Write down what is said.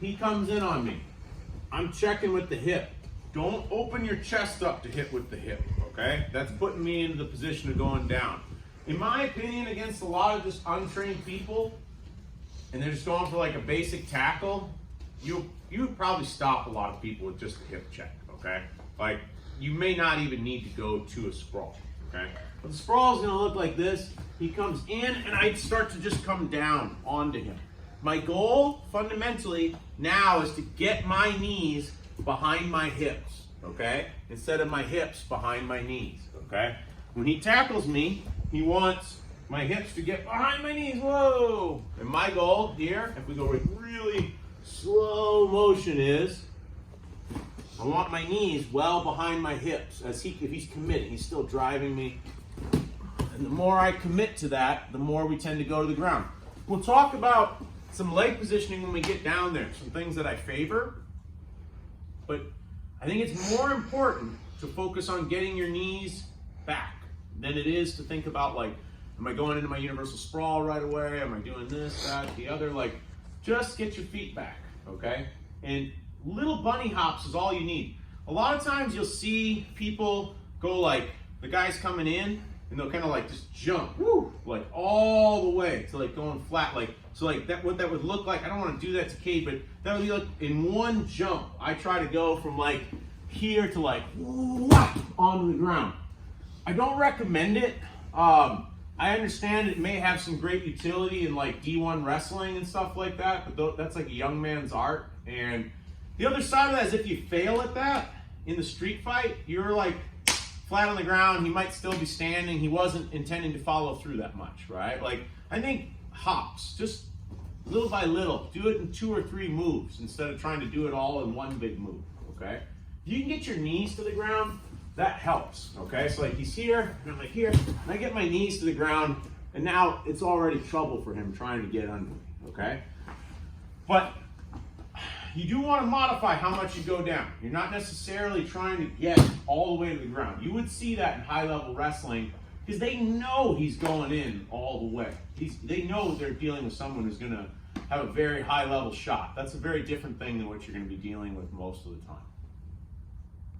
he comes in on me. I'm checking with the hip. Don't open your chest up to hit with the hip, okay? That's putting me into the position of going down. In my opinion, against a lot of just untrained people, and they're just going for like a basic tackle, you would probably stop a lot of people with just a hip check, okay? Like, you may not even need to go to a sprawl, okay? But the sprawl is gonna look like this. He comes in and I start to just come down onto him. My goal, fundamentally, now is to get my knees behind my hips, okay? Instead of my hips behind my knees, okay? When he tackles me, he wants my hips to get behind my knees, whoa! And my goal here, if we go with really slow motion, is I want my knees well behind my hips. If he's committed, he's still driving me. And the more I commit to that, the more we tend to go to the ground. We'll talk about some leg positioning when we get down there, some things that I favor. But I think it's more important to focus on getting your knees back than it is to think about, like, am I going into my universal sprawl right away? Am I doing this, that, the other? Like, just get your feet back, okay? And little bunny hops is all you need. A lot of times you'll see people go like, the guy's coming in, and they'll kind of like just jump, woo, like all the way to like going flat, like, so like that, what that would look like, I don't want to do that to Kate, but that would be like in one jump. I try to go from like here to like whop onto the ground. I don't recommend it. I understand it may have some great utility in like D1 wrestling and stuff like that, but that's like a young man's art. And the other side of that is if you fail at that in the street fight, you're like flat on the ground, he might still be standing, he wasn't intending to follow through that much, right? Like, I think hops, just little by little, do it in 2 or 3 moves instead of trying to do it all in one big move, okay? If you can get your knees to the ground, that helps, okay? So like he's here, and I'm like here, and I get my knees to the ground, and now it's already trouble for him trying to get under me, okay? But you do want to modify how much you go down. You're not necessarily trying to get all the way to the ground. You would see that in high-level wrestling because they know he's going in all the way. They know they're dealing with someone who's going to have a very high-level shot. That's a very different thing than what you're going to be dealing with most of the time.